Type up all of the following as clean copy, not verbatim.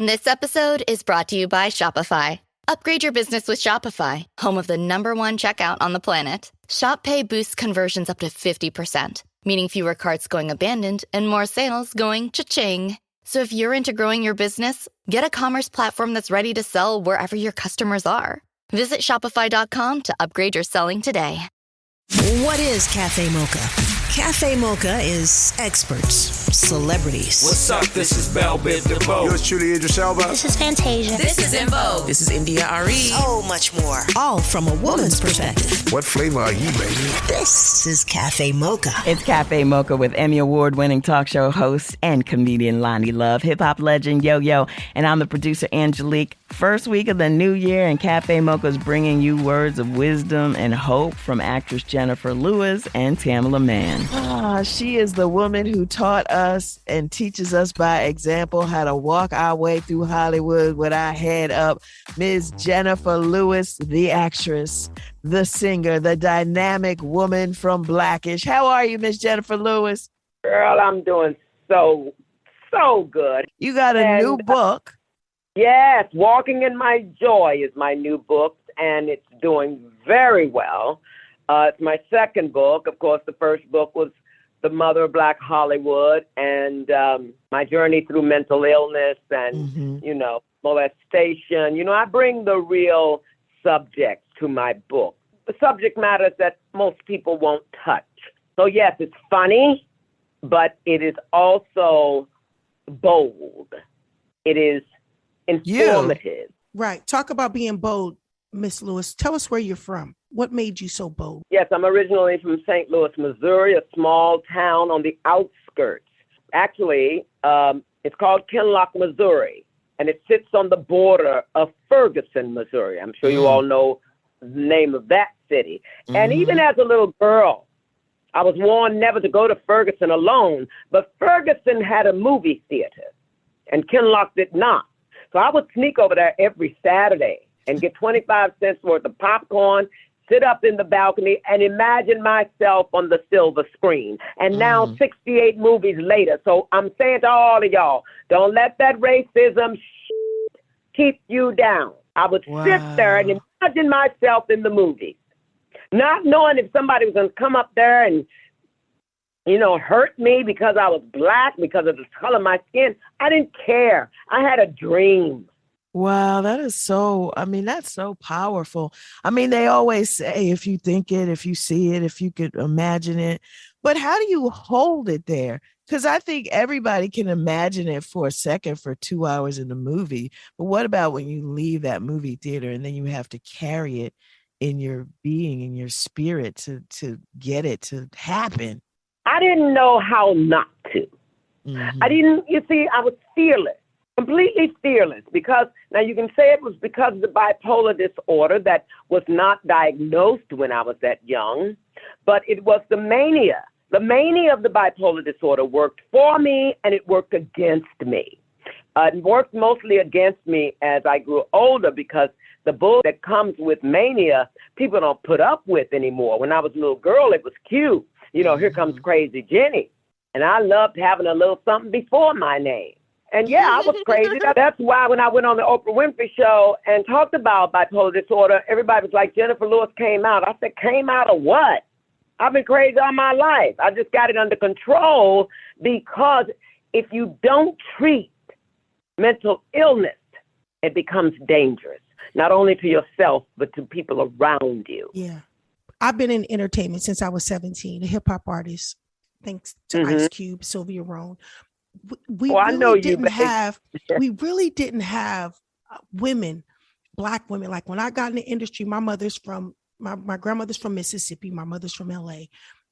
This episode is brought to you by Shopify. Upgrade your business with Shopify, home of the #1 checkout on the planet. Shop Pay boosts conversions up to 50%, meaning fewer carts going abandoned and more sales going cha-ching. So if you're into growing your business, get a commerce platform that's ready to sell wherever your customers are. Visit shopify.com to upgrade your selling today. What is Cafe Mocha? Cafe Mocha is experts, celebrities. What's up? This is Bell Biv DeVoe. Yours truly, Idris Elba. This is Fantasia. This is En Vogue. This is India Ari. So much more. All from a woman's perspective. What flavor are you, baby? This is Cafe Mocha. It's Cafe Mocha with Emmy Award-winning talk show host and comedian Lonnie Love, hip-hop legend Yo-Yo, and I'm the producer Angelique. First week of the new year, and Cafe Mocha is bringing you words of wisdom and hope from actress Jennifer Lewis and Tamela Mann. She is the woman who taught us and teaches us by example how to walk our way through Hollywood with our head up. Ms. Jennifer Lewis, the actress, the singer, the dynamic woman from Blackish. How are you, Ms. Jennifer Lewis? Girl, I'm doing so good. You got a new book. Yes, Walking in My Joy is my new book, and it's doing very well. It's my second book. Of course, the first book was The Mother of Black Hollywood, and my journey through mental illness and, molestation. I bring the real subjects to my book, the subject matters that most people won't touch. So, yes, it's funny, but it is also bold. It is informative. Right. Talk about being bold, Miss Lewis. Tell us where you're from. What made you so bold? Yes, I'm originally from St. Louis, Missouri, a small town on the outskirts. Actually, it's called Kinloch, Missouri, and it sits on the border of Ferguson, Missouri. I'm sure you all know the name of that city. And even as a little girl, I was warned never to go to Ferguson alone, but Ferguson had a movie theater, and Kinloch did not. So I would sneak over there every Saturday and get 25 cents worth of popcorn, sit up in the balcony, and imagine myself on the silver screen. And now 68 movies later. So I'm saying to all of y'all, don't let that racism keep you down. I would sit there and imagine myself in the movies, not knowing if somebody was going to come up there and, hurt me because I was black, because of the color of my skin. I didn't care. I had a dream. Wow, that's so powerful. They always say, if you think it, if you see it, if you could imagine it, but how do you hold it there? Because I think everybody can imagine it for a second for 2 hours in the movie. But what about when you leave that movie theater and then you have to carry it in your being, in your spirit to get it to happen? I didn't know how not to. I was fearless. Completely fearless, because now you can say it was because of the bipolar disorder that was not diagnosed when I was that young, but it was the mania. The mania of the bipolar disorder worked for me and it worked against me. It worked mostly against me as I grew older, because the bull that comes with mania, people don't put up with anymore. When I was a little girl, it was cute. Here comes Crazy Jenny. And I loved having a little something before my name. And yeah, I was crazy. That's why when I went on the Oprah Winfrey Show and talked about bipolar disorder, everybody was like, Jennifer Lewis came out. I said, came out of what? I've been crazy all my life. I just got it under control, because if you don't treat mental illness, it becomes dangerous, not only to yourself, but to people around you. Yeah. I've been in entertainment since I was 17, a hip hop artist, thanks to Ice Cube, Sylvia Rhone. We really didn't have women, Black women. Like when I got in the industry, my grandmother's from Mississippi, my mother's from LA.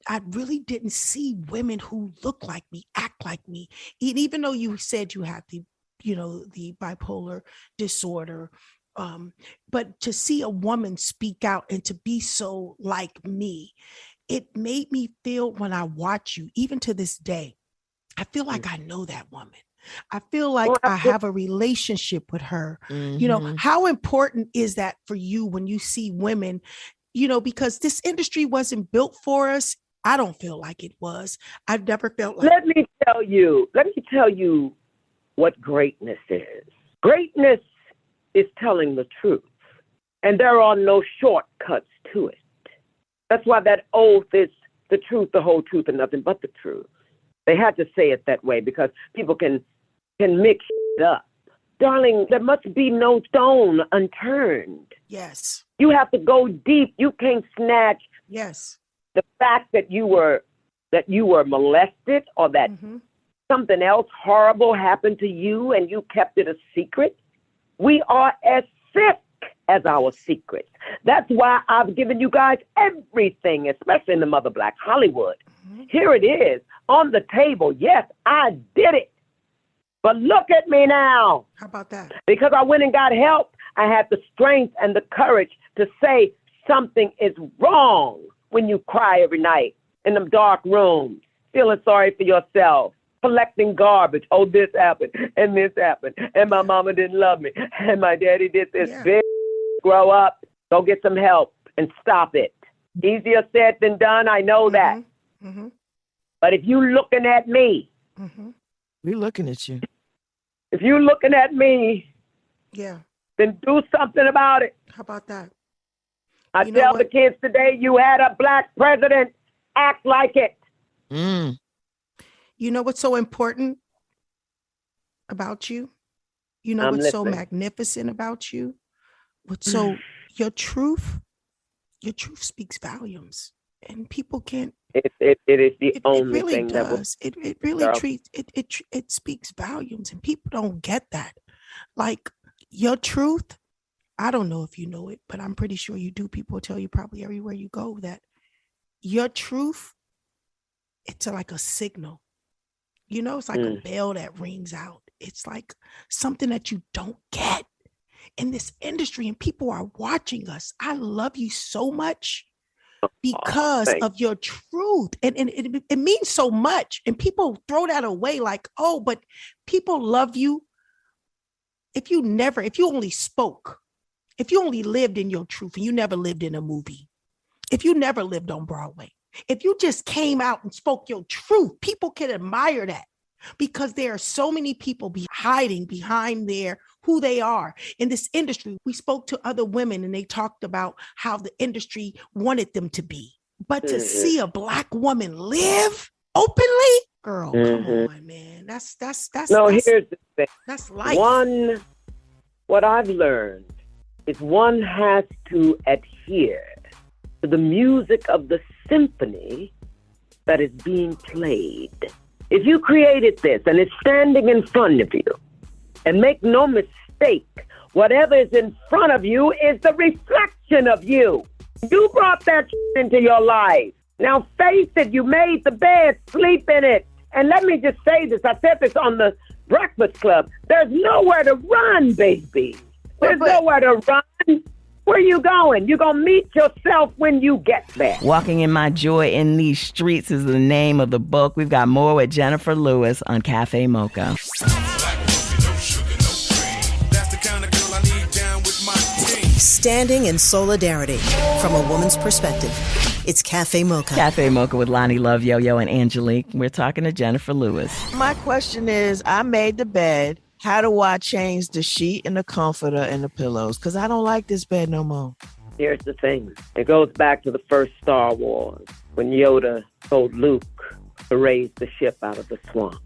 I really didn't see women who look like me, act like me. And even though you said you had the bipolar disorder, but to see a woman speak out and to be so like me, it made me feel, when I watch you, even to this day, I feel like I know that woman. I feel like I have a relationship with her. How important is that for you when you see women, because this industry wasn't built for us. I don't feel like it was. I've never felt like. Let me tell you what greatness is. Greatness is telling the truth, and there are no shortcuts to it. That's why that oath is the truth, the whole truth, and nothing but the truth. They had to say it that way because people can mix it up. Darling, there must be no stone unturned. Yes. You have to go deep. You can't snatch the fact that you were molested or that something else horrible happened to you and you kept it a secret. We are as sick as our secrets. That's why I've given you guys everything, especially in the Mother Black Hollywood. Here it is on the table. Yes, I did it. But look at me now. How about that? Because I went and got help, I had the strength and the courage to say something is wrong when you cry every night in them dark rooms, feeling sorry for yourself, collecting garbage. Oh, this happened, and my mama didn't love me, and my daddy did this. Bitch, grow up, go get some help, and stop it. Easier said than done, I know that. But if you looking at me, we're looking at you. If you're looking at me, then do something about it. How about that? I tell the kids today, you had a black president, act like it. You know what's so important about you? You know what's so magnificent about you? What's so, your truth speaks volumes. And people can't. It is the only really thing does. that it really treats it speaks volumes, and people don't get that. Like your truth, I don't know if you know it, but I'm pretty sure you do. People tell you probably everywhere you go that your truth, it's like a signal. You know, it's like a bell that rings out. It's like something that you don't get in this industry, and people are watching us. I love you so much because of your truth. And it means so much. And people throw that away like, oh, but people love you. If you only spoke, if you only lived in your truth and you never lived in a movie, if you never lived on Broadway, if you just came out and spoke your truth, people can admire that. Because there are so many people hiding behind who they are in this industry. We spoke to other women and they talked about how the industry wanted them to be. But to see a Black woman live openly, girl, come on, man. That's here's the thing. That's life. What I've learned is one has to adhere to the music of the symphony that is being played. If you created this and it's standing in front of you, and make no mistake, whatever is in front of you is the reflection of you. You brought that into your life. Now face it, you made the bed, sleep in it. And let me just say this, I said this on the Breakfast Club. There's nowhere to run, baby. There's nowhere to run. Where are you going? You're going to meet yourself when you get there. Walking in My Joy in These Streets is the name of the book. We've got more with Jennifer Lewis on Cafe Mocha. Standing in solidarity from a woman's perspective. It's Cafe Mocha. Cafe Mocha with Lonnie Love, Yo-Yo, and Angelique. We're talking to Jennifer Lewis. My question is, I made the bed. How do I change the sheet and the comforter and the pillows? Because I don't like this bed no more. Here's the thing. It goes back to the first Star Wars, when Yoda told Luke to raise the ship out of the swamp.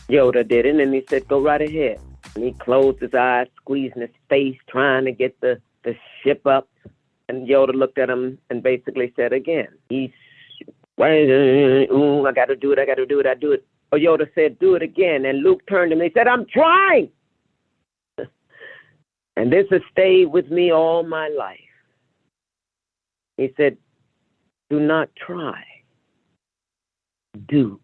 Yoda did it, and he said, go right ahead. And he closed his eyes, squeezing his face, trying to get the ship up. And Yoda looked at him and basically said again, I got to do it. Oh, Yoda said, do it again. And Luke turned to him and he said, I'm trying. And this has stayed with me all my life. He said, do not try. Do.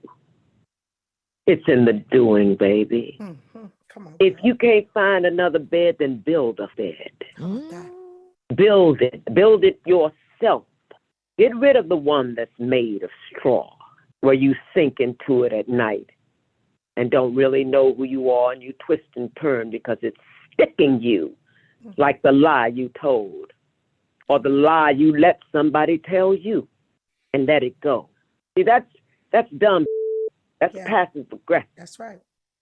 It's in the doing, baby. Mm-hmm. Come on. If you can't find another bed, then build a bed. Mm. Build it. Build it yourself. Get rid of the one that's made of straw, where you sink into it at night and don't really know who you are, and you twist and turn because it's sticking you, like the lie you told or the lie you let somebody tell you, and let it go. See, that's dumb. That's passive aggressive. That's right.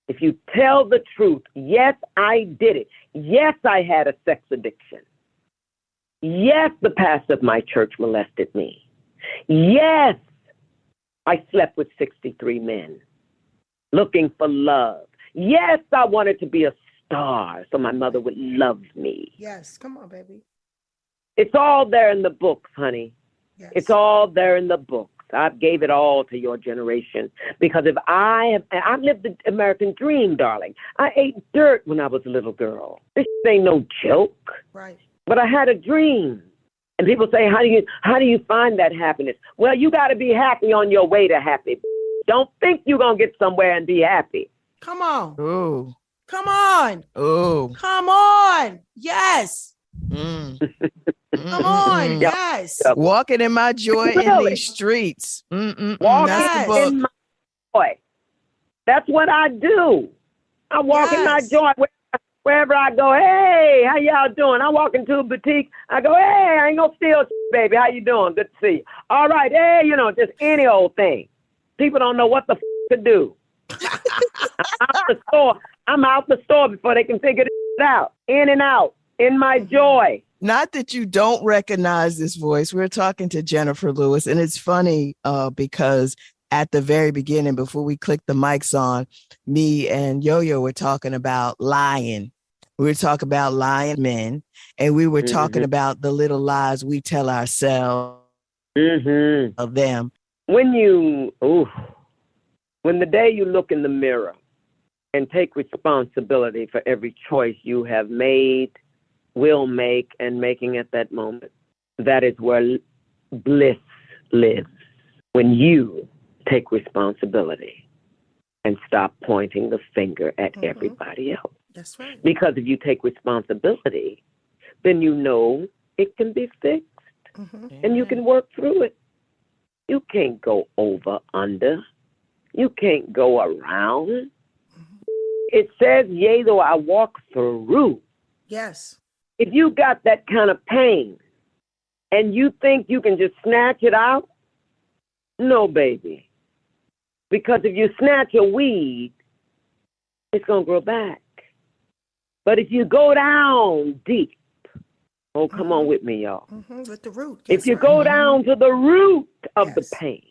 If you tell the truth, yes, I did it. Yes, I had a sex addiction. Yes, the pastor of my church molested me. Yes, I slept with 63 men looking for love. Yes, I wanted to be a star so my mother would love me. Yes, come on, baby. It's all there in the books, honey. Yes. It's all there in the books. I gave it all to your generation because I've lived the American dream, darling. I ate dirt when I was a little girl. This ain't no joke. Right. But I had a dream. And people say, how do you find that happiness? Well, you got to be happy on your way to happy. Don't think you're going to get somewhere and be happy. Come on. Ooh. Come on. Ooh. Come on. Yes. Mm. Come on. Yes. Walking in my joy in these streets. Walking That's the book. in my joy. That's what I do. I walk in my joy wherever I go. Hey, how y'all doing? I walk into a boutique. I go, hey, I ain't gonna steal, baby. How you doing? Good to see you. All right, hey, just any old thing. People don't know what the to do. I'm out the store before they can figure it out. In and out. In my joy. Not that you don't recognize this voice. We're talking to Jennifer Lewis, and it's funny because at the very beginning, before we clicked the mics on, me and Yo-Yo were talking about lying. We were talking about lying men, and we were talking about the little lies we tell ourselves of them. When the day you look in the mirror and take responsibility for every choice you have made, will make, and making at that moment, that is where bliss lives. When you take responsibility and stop pointing the finger at everybody else. That's right. Because if you take responsibility, then you know it can be fixed and you can work through it. You can't go over, under. You can't go around. It says, yea, though I walk through. Yes. If you got that kind of pain and you think you can just snatch it out, no, baby. Because if you snatch a weed, it's going to grow back. But if you go down deep, oh, come on with me, y'all. With the root. If you go down to the root of the pain,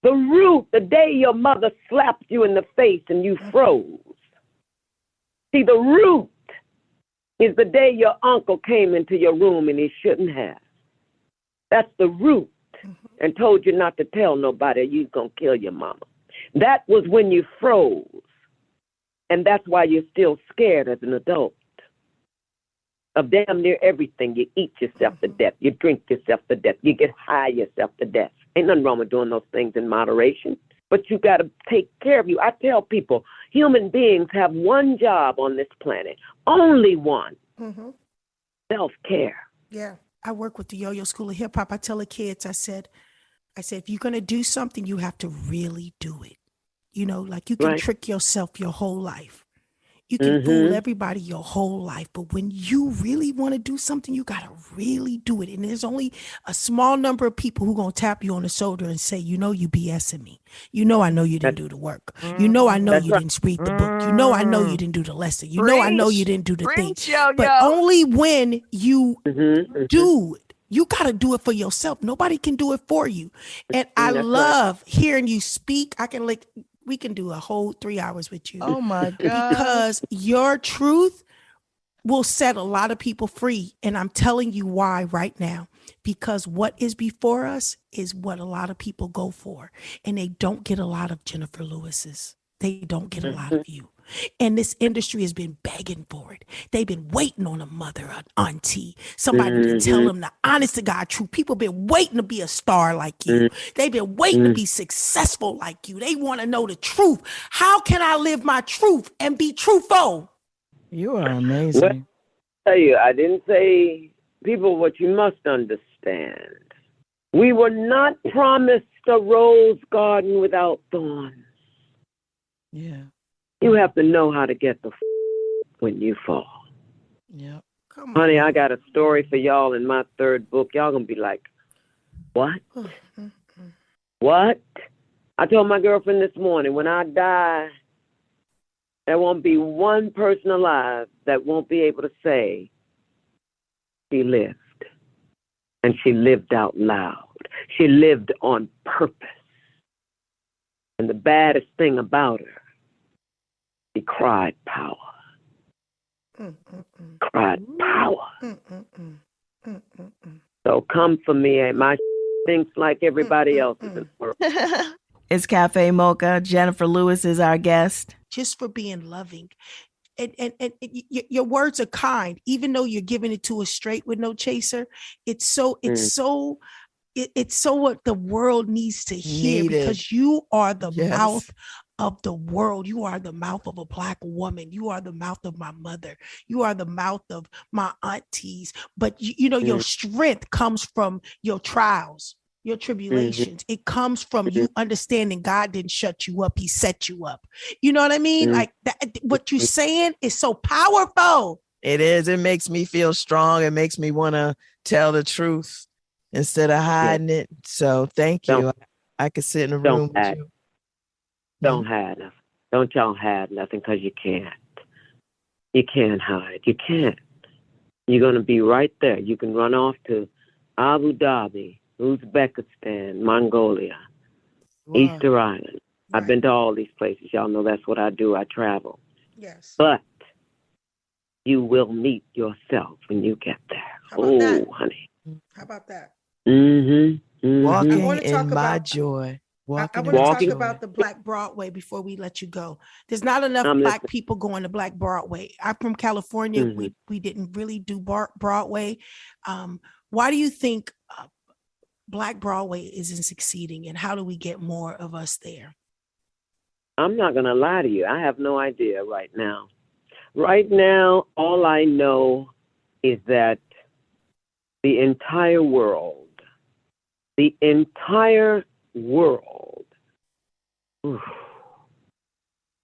the root, the day your mother slapped you in the face and you froze. See, the root is the day your uncle came into your room and he shouldn't have. That's the root. And told you not to tell nobody you're going to kill your mama. That was when you froze. And that's why you're still scared as an adult of damn near everything. You eat yourself to death. You drink yourself to death. You get high yourself to death. Ain't nothing wrong with doing those things in moderation. But you got to take care of you. I tell people, human beings have one job on this planet. Only one. Self-care. Yeah. I work with the Yo-Yo School of Hip Hop. I tell the kids, I said, if you're going to do something, you have to really do it. Like you can trick yourself your whole life. You can fool everybody your whole life. But when you really want to do something, you got to really do it. And there's only a small number of people who going to tap you on the shoulder and say, you BSing me. I know you didn't do the work. I know you didn't read the book. I know you didn't do the lesson. I know you didn't do the thing. But only when you do it. You got to do it for yourself. Nobody can do it for you. And I love hearing you speak. We can do a whole 3 hours with you. Oh my God. Because your truth will set a lot of people free. And I'm telling you why right now. Because what is before us is what a lot of people go for. And they don't get a lot of Jennifer Lewis's. They don't get a lot of you. And this industry has been begging for it. They've been waiting on a mother, an auntie, somebody to tell them the honest to God truth. People have been waiting to be a star like you. They've been waiting to be successful like you. They want to know the truth. How can I live my truth and be truthful? You are amazing. Well, I tell you, I didn't say, people, what you must understand. We were not promised a rose garden without thorns. Yeah. You have to know how to get the when you fall. Yep. Come on. Honey, I got a story for y'all in my third book. Y'all gonna be like, what? What? I told my girlfriend this morning, when I die, There won't be one person alive that won't be able to say she lived. And she lived out loud. She lived on purpose. And the baddest thing about her, she cried power. Cried power. So come for me. My thinks like everybody else in the world. It's Cafe Mocha. Jennifer Lewis is our guest. Just for being loving. And your words are kind, even though you're giving it to us straight with no chaser. It's so what the world needs to hear, because you are the mouth of the world. You are the mouth of a Black woman. You are the mouth of my mother. You are the mouth of my aunties. But you know, your strength comes from your trials, your tribulations. It comes from you understanding God didn't shut you up. He set you up. You know what I mean? Like that, what you're saying is so powerful. It is. It makes me feel strong. It makes me want to tell the truth instead of hiding it. So thank you. I could sit in a room with you. Don't hide nothing. Don't y'all hide nothing, because you can't. You can't hide. You can't. You're going to be right there. You can run off to Abu Dhabi, Uzbekistan, Mongolia, Easter Island. Right. I've been to all these places. Y'all know that's what I do. I travel. Yes. But you will meet yourself when you get there. Oh, honey. How about that? Walking in my joy. I want to talk about the Black Broadway before we let you go. There's not enough Black people going to Black Broadway. I'm from California. We didn't really do Broadway. Why do you think Black Broadway isn't succeeding, and how do we get more of us there? I'm not going to lie to you. I have no idea right now. Right now, all I know is that the entire world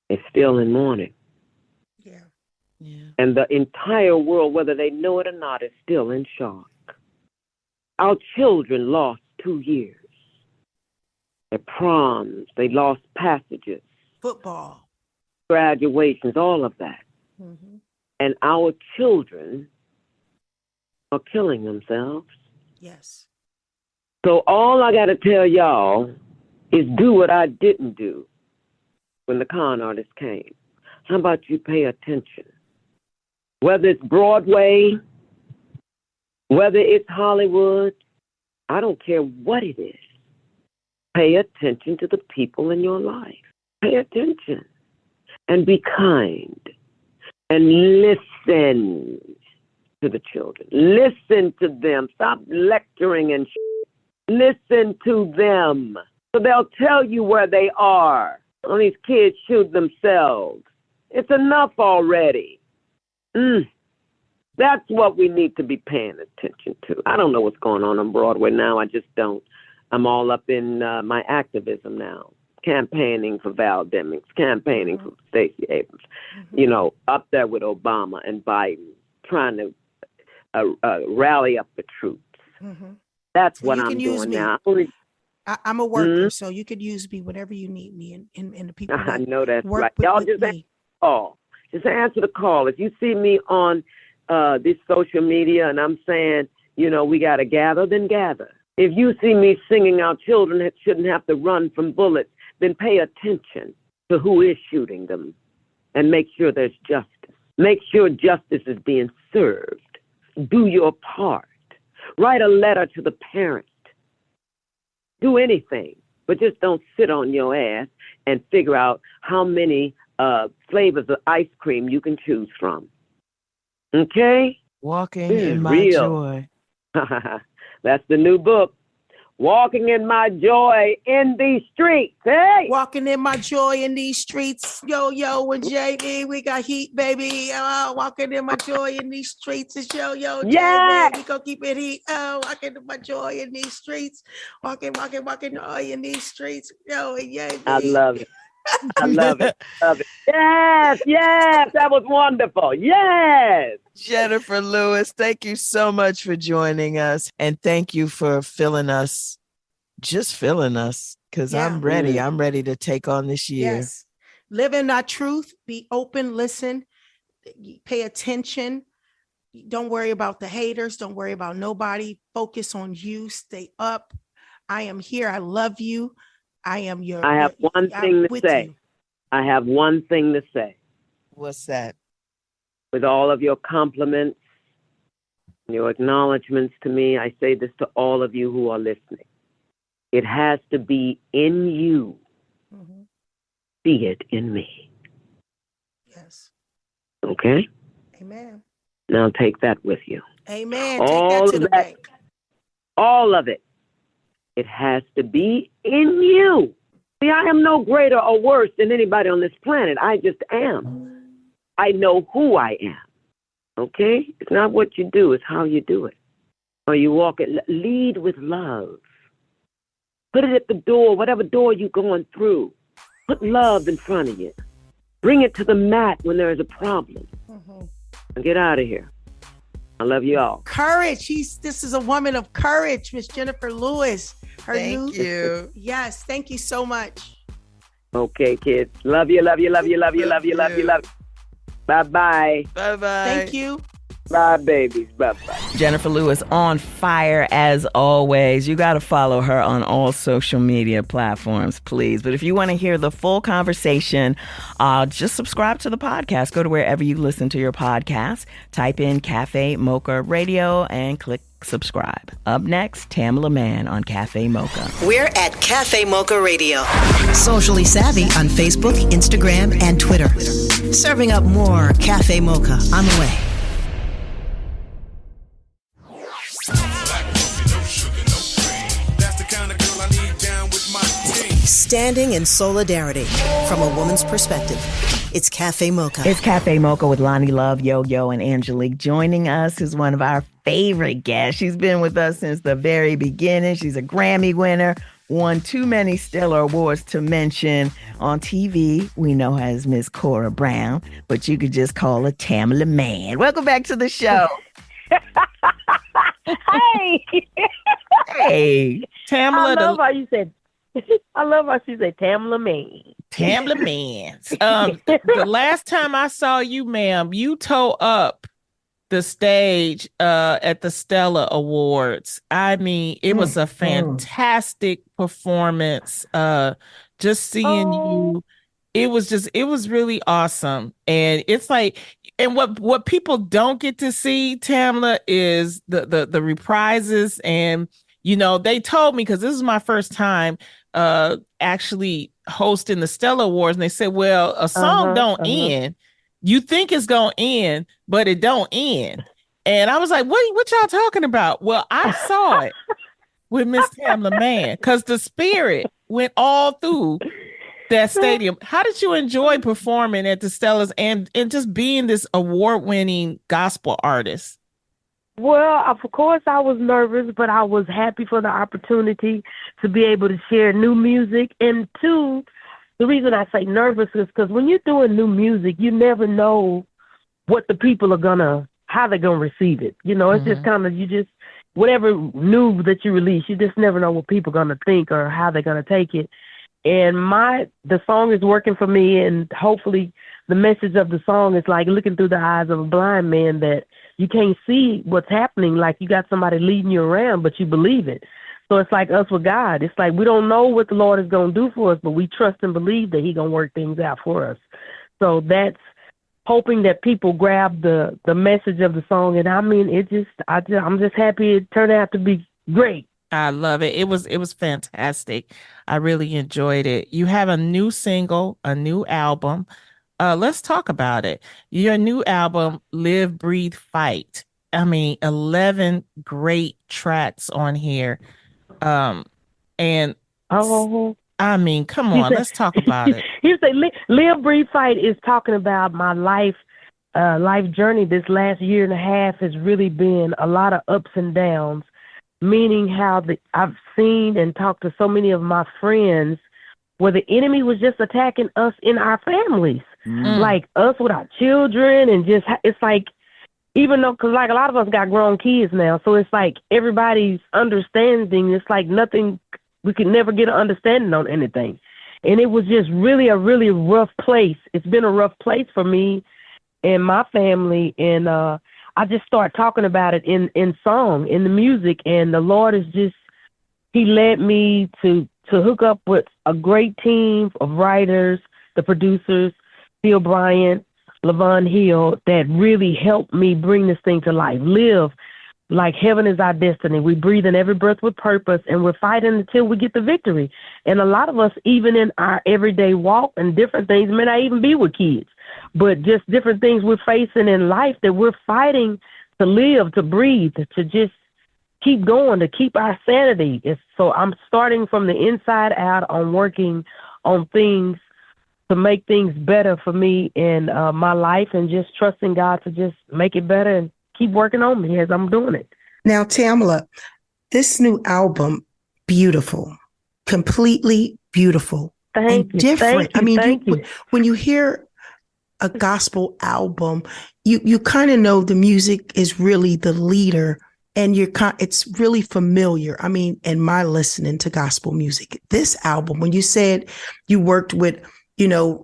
is still in mourning. Yeah. And the entire world, whether they know it or not, is still in shock. Our children lost 2 years. Their proms, they lost passages. Football. Graduations, all of that. And our children are killing themselves. Yes. So all I got to tell y'all is do what I didn't do when the con artist came. How about you pay attention? Whether it's Broadway, whether it's Hollywood, I don't care what it is. Pay attention to the people in your life. Pay attention and be kind and listen to the children. Listen to them. Stop lecturing and listen to them. So they'll tell you where they are. All these kids shoot themselves. It's enough already. That's what we need to be paying attention to. I don't know what's going on Broadway now. I just don't. I'm all up in my activism now. Campaigning for Val Demings, campaigning for Stacey Abrams. You know, up there with Obama and Biden, trying to rally up the troops. That's what I'm doing now. I'm a worker, so you could use me whenever you need me, and the people that I know that's work right. with Y'all just me. call. Just answer the call. If you see me on this social media and I'm saying, you know, we got to gather, then gather. If you see me singing our children that shouldn't have to run from bullets, then pay attention to who is shooting them and make sure there's justice. Make sure justice is being served. Do your part. Write a letter to the parent. Do anything, but just don't sit on your ass and figure out how many flavors of ice cream you can choose from. Okay? Walking in my joy. That's the new book. Walking in my joy in these streets. Hey! Walking in my joy in these streets. Yo, and JB, we got heat, baby. Walking in my joy in these streets. It's yo, yeah. JB. We gonna keep it heat. Walking in my joy in these streets. Walking joy in these streets. Yo, and JB. I love it. I love it. Yes. That was wonderful. Yes. Jennifer Lewis, thank you so much for joining us. And thank you for filling us, because I'm ready. I'm ready to take on this year. Yes. live in our truth, be open, listen, pay attention. Don't worry about the haters. Don't worry about nobody. Focus on you. Stay up. I am here. I love you. I am your. I have one thing to say. You. I have one thing to say. What's that? With all of your compliments, your acknowledgments to me, I say this to all of you who are listening. It has to be in you. Mm-hmm. See it in me. Yes. Okay? Amen. Now take that with you. Amen. Take that to the bank. All of it. It has to be in you. See, I am no greater or worse than anybody on this planet. I just am. I know who I am. Okay? It's not what you do, it's how you do it. Or you walk it. Lead with love. Put it at the door, whatever door you're going through. Put love in front of you. Bring it to the mat when there is a problem. Mm-hmm. And get out of here. I love you all. Courage. This is a woman of courage, Miss Jennifer Lewis. Thank you. Yes, thank you so much. Okay, kids. Love you, love you, love you, love you, love you, love you, love you. Bye-bye. Bye-bye. Thank you. Bye, babies. Bye-bye. Jennifer Lewis on fire as always. You got to follow her on all social media platforms, please. But if you want to hear the full conversation, just subscribe to the podcast. Go to wherever you listen to your podcast. Type in Cafe Mocha Radio and click subscribe. Up next, Tamala Mann on Cafe Mocha. We're at Cafe Mocha Radio. Socially savvy on Facebook, Instagram, and Twitter. Serving up more Cafe Mocha on the way. Standing in solidarity from a woman's perspective. It's Cafe Mocha. It's Cafe Mocha with Lonnie Love, Yo-Yo, and Angelique. Joining us is one of our favorite guests. She's been with us since the very beginning. She's a Grammy winner, won too many stellar awards to mention. On TV, we know her as Miss Cora Brown, but you could just call her Tamala Mann. Welcome back to the show. Hey. Hey, Tamala. I love how she said Tamala Mann. Tamala Mann. The last time I saw you, ma'am, you tore up the stage at the Stella Awards. I mean, it was a fantastic performance. Just seeing you, it was really awesome. And it's like, and what people don't get to see, Tamala, is the reprises. And you know, they told me, because this is my first time actually hosting the Stella Awards, and they said, well, a song don't end. You think it's gonna end, but it don't end. And I was like, what y'all talking about? Well, I saw it with Miss Tamala Mann, because the spirit went all through that stadium. How did you enjoy performing at the Stellas and just being this award-winning gospel artist? Well, of course, I was nervous, but I was happy for the opportunity to be able to share new music. And two, the reason I say nervous is because when you're doing new music, you never know what the people are how they're going to receive it. You know, it's just kind of, whatever new that you release, you just never know what people are going to think or how they're going to take it. And the song is working for me, and hopefully the message of the song is like looking through the eyes of a blind man, that you can't see what's happening. Like you got somebody leading you around, but you believe it. So it's like us with God. It's like we don't know what the Lord is going to do for us, but we trust and believe that He's going to work things out for us. So that's hoping that people grab the message of the song. And I mean, I'm just happy it turned out to be great. I love it. It was fantastic. I really enjoyed it. You have a new single, a new album. Let's talk about it. Your new album, Live, Breathe, Fight. I mean, 11 great tracks on here. I mean, come on, let's talk about it. You say Live, Breathe, Fight is talking about my life journey. This last year and a half has really been a lot of ups and downs, meaning how I've seen and talked to so many of my friends where the enemy was just attacking us in our families. Like us with our children, and just, it's like, even though, because like a lot of us got grown kids now, so it's like everybody's understanding, it's like nothing, we could never get an understanding on anything. And it was just really a really rough place. It's been a rough place for me and my family. And I just started talking about it in song, in the music. And the Lord is just, he led me to hook up with a great team of writers, the producers, Phil Bryant, Levon Hill, that really helped me bring this thing to life. Live like heaven is our destiny. We breathe in every breath with purpose, and we're fighting until we get the victory. And a lot of us, even in our everyday walk and different things, may not even be with kids, but just different things we're facing in life that we're fighting to live, to breathe, to just keep going, to keep our sanity. So I'm starting from the inside out on working on things to make things better for me in my life, and just trusting God to just make it better and keep working on me as I'm doing it. Now, Tamala, this new album, beautiful, completely beautiful. Thank you. Different. Thank you. I mean, when you hear a gospel album, you kind of know the music is really the leader, and it's really familiar. I mean, in my listening to gospel music, this album, when you said you worked with,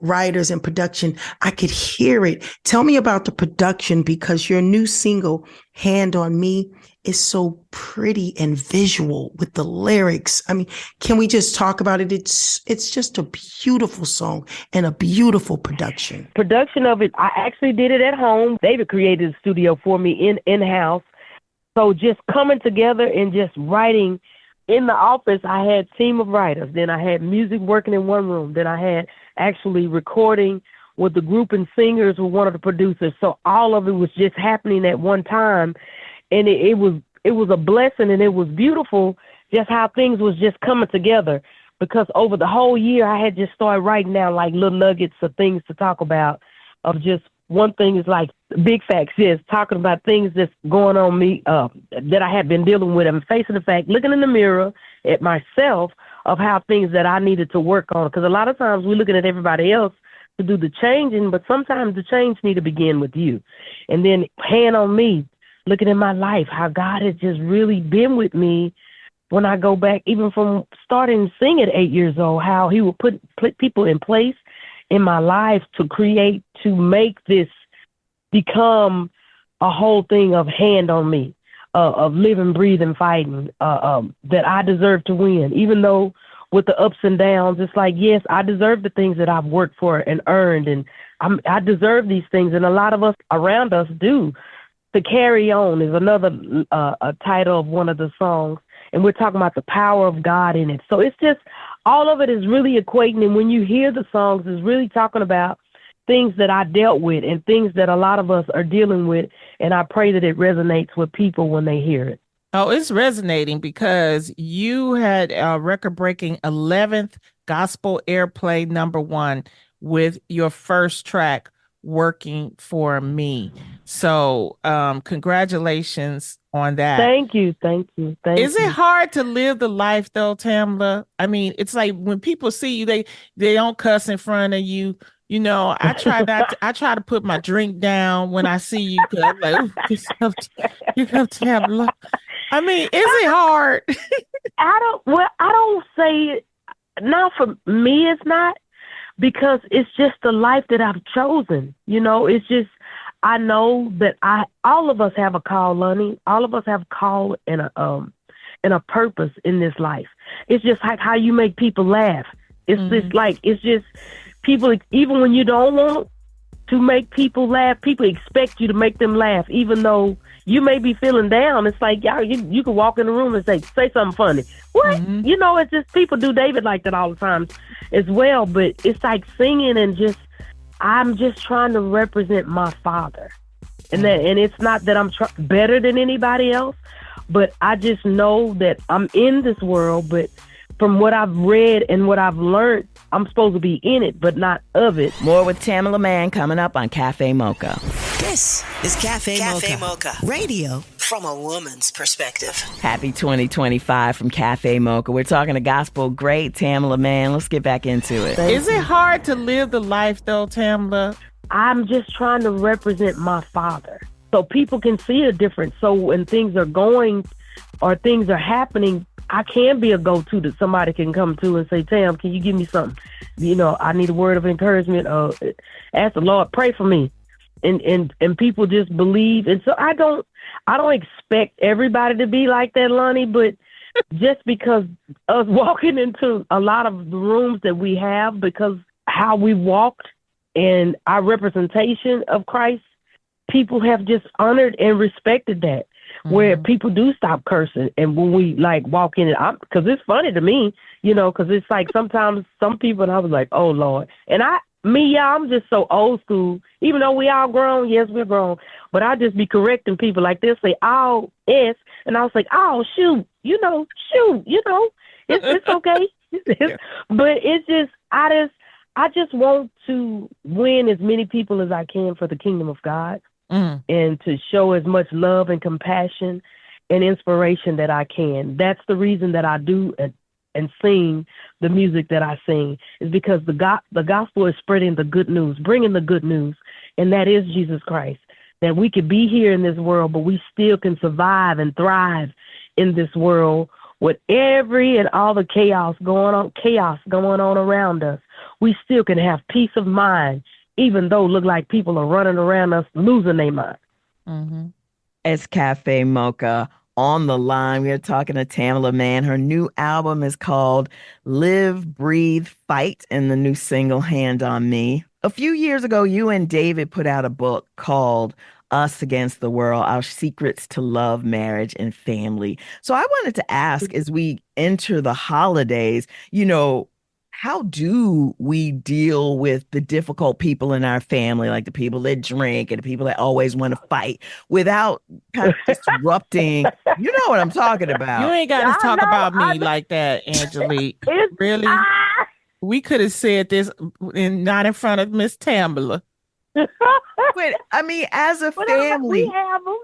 writers and production, I could hear it. Tell me about the production, because your new single, Hand on Me, is so pretty and visual with the lyrics. I mean, can we just talk about it? It's just a beautiful song and a beautiful production. Production of it, I actually did it at home. David created a studio for me in-house. So just coming together and just writing. In the office, I had a team of writers. Then I had music working in one room. Then I had actually recording with the group and singers with one of the producers. So all of it was just happening at one time. And it was a blessing, and it was beautiful just how things was just coming together. Because over the whole year, I had just started writing down like little nuggets of things to talk about. Of just one thing is like big facts, yes, talking about things that's going on me that I had been dealing with. I'm facing the fact, looking in the mirror at myself of how things that I needed to work on. Because a lot of times we're looking at everybody else to do the changing, but sometimes the change need to begin with you. And then hand on me, looking at my life, how God has just really been with me when I go back, even from starting singing at 8 years old, how he will put people in place in my life to create, to make this become a whole thing of hand on me, of living, breathing, fighting, that I deserve to win. Even though with the ups and downs, it's like, yes, I deserve the things that I've worked for and earned, and I deserve these things. And a lot of us around us do. To Carry On is another a title of one of the songs, and we're talking about the power of God in it. So it's just, all of it is really equating, and when you hear the songs, it's really talking about things that I dealt with and things that a lot of us are dealing with, and I pray that it resonates with people when they hear it. Oh, it's resonating because you had a record-breaking 11th gospel airplay #1 with your first track, Working for Me. So congratulations on that. Thank you. Is it hard to live the life though, Tamla? I mean, it's like when people see you, they don't cuss in front of you. I try not to, I try to put my drink down when I see you. I'm like, you have Tamla. I mean, is it hard? I don't say it. Not for me, it's not. Because it's just the life that I've chosen. It's just, I know that all of us have a call, Lonnie. All of us have a call and a purpose in this life. It's just like how you make people laugh. It's just like, it's just people, even when you don't want to make people laugh, people expect you to make them laugh, even though you may be feeling down. It's like, y'all, you can walk in the room and say something funny. What? Mm-hmm. It's just, people do David like that all the time as well. But it's like singing and just, I'm just trying to represent my Father. And it's not that I'm better than anybody else, but I just know that I'm in this world, but from what I've read and what I've learned, I'm supposed to be in it, but not of it. More with Tamala Mann coming up on Cafe Mocha. This is Cafe Mocha. Radio from a woman's perspective. Happy 2025 from Cafe Mocha. We're talking to gospel great Tamala Mann. Let's get back into it. Is it hard to live the life though, Tamla? I'm just trying to represent my Father so people can see a difference. So when things are going or things are happening, I can be a go-to that somebody can come to and say, Tam, can you give me something? You know, I need a word of encouragement. Ask the Lord, pray for me. And people just believe. And so I don't expect everybody to be like that, Lonnie, but just because us walking into a lot of the rooms that we have, because how we walked and our representation of Christ, people have just honored and respected that. Where people do stop cursing, and when we like walk in, because it's funny to me, you know, because it's like sometimes some people, and I was like, oh Lord, and I'm just so old school. Even though we all grown, yes, we're grown, but I just be correcting people. Like they'll say, oh, yes, and I was like, oh, shoot, it's okay. But it's just, I just want to win as many people as I can for the kingdom of God. And to show as much love and compassion and inspiration that I can. That's the reason that I do and sing the music that I sing, is because the gospel is spreading the good news, bringing the good news, and that is Jesus Christ. That we could be here in this world, but we still can survive and thrive in this world with every and all the chaos going on around us. We still can have peace of mind, even though it look like people are running around us losing their mind. It's Cafe Mocha on the line. We are talking to Tamela Mann. Her new album is called Live, Breathe, Fight, and the new single, Hand on Me. A few years ago, you and David put out a book called Us Against the World, Our Secrets to Love, Marriage, and Family. So I wanted to ask, as we enter the holidays, you know, how do we deal with the difficult people in our family, like the people that drink and the people that always want to fight, without kind of disrupting? You know what I'm talking about. You ain't got to talk about me like that, Angelique. Really? We could have said this not in front of Miss Tamela. But I mean, as a family, we have them.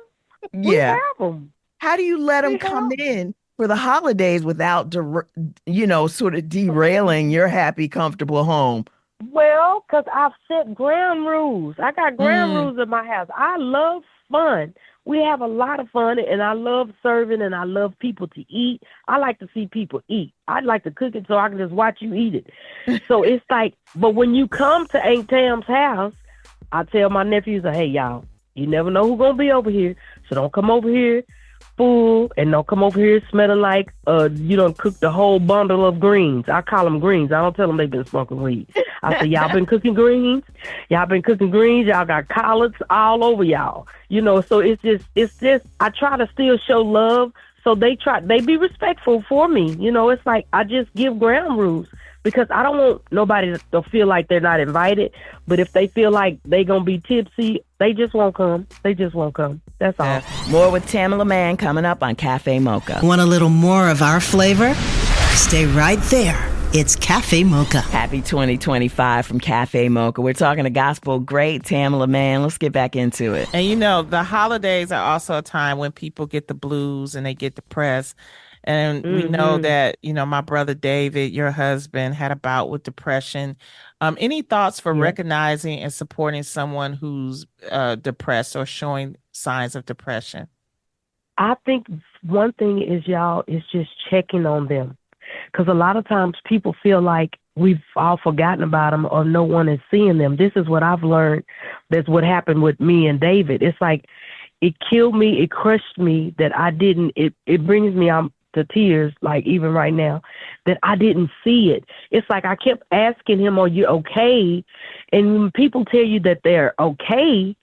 Yeah. We have them. How do you let them come in for the holidays without, sort of derailing your happy, comfortable home? Well, because I've set ground rules. I got ground rules in my house. I love fun. We have a lot of fun, and I love serving, and I love people to eat. I like to see people eat. I'd like to cook it so I can just watch you eat it. So it's like, but when you come to Aunt Tam's house, I tell my nephews, hey, y'all, you never know who's going to be over here, so don't come over here full, and don't come over here smelling like you done cooked the whole bundle of greens. I call them greens. I don't tell them they've been smoking weed. I say, y'all been cooking greens? Y'all been cooking greens? Y'all got collards all over y'all. You know, so it's just, I try to still show love, so they be respectful for me. You know, it's like I just give ground rules, because I don't want nobody to feel like they're not invited. But if they feel like they going to be tipsy, they just won't come. They just won't come. That's all. More with Tamela Mann coming up on Cafe Mocha. Want a little more of our flavor? Stay right there. It's Cafe Mocha. Happy 2025 from Cafe Mocha. We're talking to gospel great Tamela Mann. Let's get back into it. And you know, the holidays are also a time when people get the blues and they get depressed. And we know that, you know, my brother David, your husband, had a bout with depression. Any thoughts for recognizing and supporting someone who's depressed or showing signs of depression? I think one thing is, y'all, is just checking on them. Because a lot of times people feel like we've all forgotten about them or no one is seeing them. This is what I've learned. That's what happened with me and David. It's like it killed me. It crushed me that I didn't. It brings me to tears, like even right now, that I didn't see it. It's like I kept asking him, are you okay? And when people tell you that they're okay,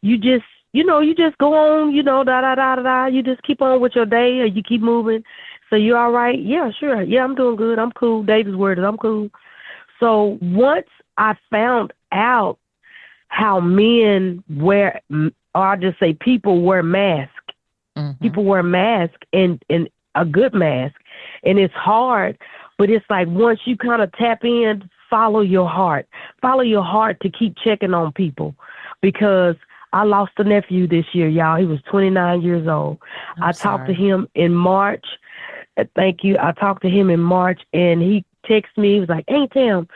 you just go on, da-da-da-da-da. You just keep on with your day, or you keep moving. So you all right? Yeah, sure. Yeah, I'm doing good. I'm cool. David's word is I'm cool. So once I found out how men wear, or I'll just say people wear masks. People wear masks and a good mask, and it's hard, but it's like once you kind of tap in, follow your heart to keep checking on people, because I lost a nephew this year, y'all. He was 29 years old. I talked to him in March. Thank you. I talked to him in March, and he texted me. He was like, "Hey, Tam,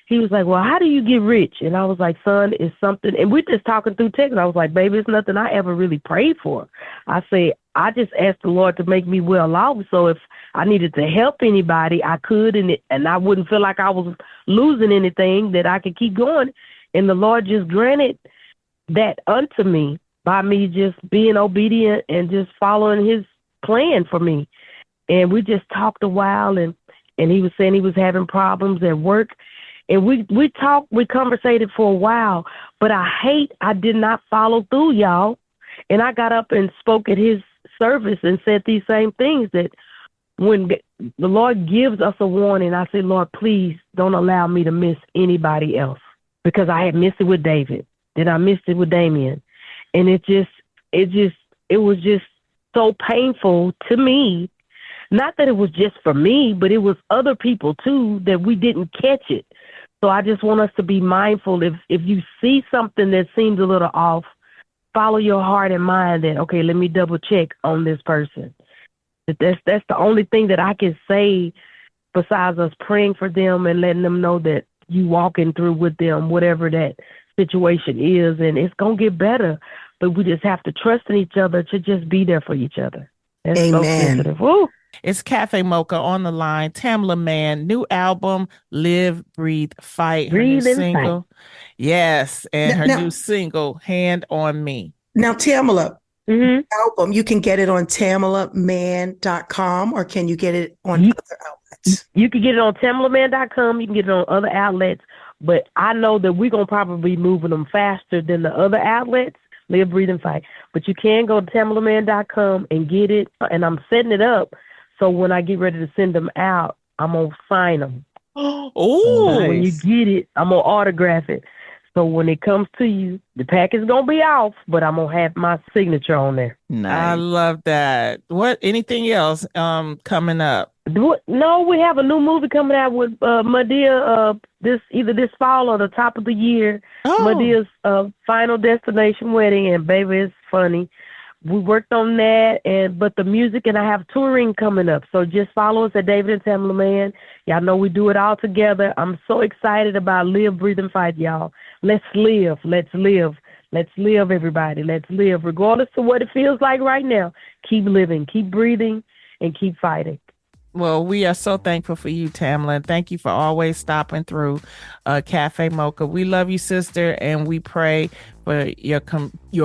he was like, well, how do you get rich? And I was like, son, it's something. And we're just talking through text. I was like, baby, it's nothing I ever really prayed for. I said, I just asked the Lord to make me well off. So if I needed to help anybody, I could, and I wouldn't feel like I was losing anything, that I could keep going. And the Lord just granted that unto me by me just being obedient and just following his plan for me. And we just talked a while, and he was saying he was having problems at work. And we conversated for a while, but I did not follow through, y'all. And I got up and spoke at his service and said these same things, that when the Lord gives us a warning, I say, Lord, please don't allow me to miss anybody else, because I had missed it with David. Then I missed it with Damien. And it was just so painful to me. Not that it was just for me, but it was other people too, that we didn't catch it. So I just want us to be mindful. If you see something that seems a little off, follow your heart and mind that, okay, let me double check on this person. That's the only thing that I can say, besides us praying for them and letting them know that you walking through with them, whatever that situation is, and it's going to get better. But we just have to trust in each other to just be there for each other. That's Amen. So sensitive. Woo. It's Cafe Mocha on the line. Tamela Mann, new album, Live, Breathe, Fight. Her new single. Yes. And her new single, Hand on Me. Now, Tamela, album, you can get it on TamelaMann.com, or can you get it on other outlets? You can get it on TamelaMann.com. You can get it on other outlets. But I know that we're going to probably be moving them faster than the other outlets. Live, Breathe, and Fight. But you can go to TamelaMann.com and get it. And I'm setting it up. So when I get ready to send them out, I'm going to sign them. Oh, when you get it, I'm going to autograph it. So when it comes to you, the pack is going to be off, but I'm going to have my signature on there. Nice. I love that. Anything else coming up? No, we have a new movie coming out with Madea either this fall or the top of the year. Madea's Final Destination Wedding, and baby, it's funny. We worked on that, but the music, and I have touring coming up. So just follow us at David and Tamela Mann. Y'all know we do it all together. I'm so excited about Live, Breathe, and Fight, y'all. Let's live. Let's live. Let's live, everybody. Let's live. Regardless of what it feels like right now, keep living, keep breathing, and keep fighting. Well, we are so thankful for you, Tamela, and thank you for always stopping through Cafe Mocha. We love you, sister, and we pray for your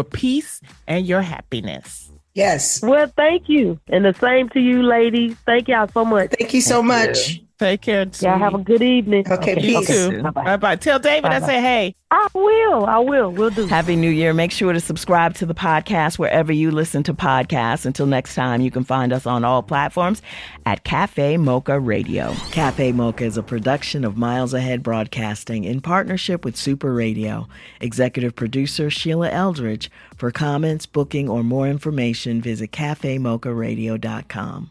peace and your happiness. Yes. Well, thank you. And the same to you, ladies. Thank y'all so much. Thank you so much. Take care. Y'all have a good evening. Okay, peace. You too. Bye-bye. Tell David I say hey. I will. We'll do. Happy New Year. Make sure to subscribe to the podcast wherever you listen to podcasts. Until next time, you can find us on all platforms at Cafe Mocha Radio. Cafe Mocha is a production of Miles Ahead Broadcasting in partnership with Super Radio. Executive producer Sheila Eldridge. For comments, booking, or more information, visit cafemocharadio.com.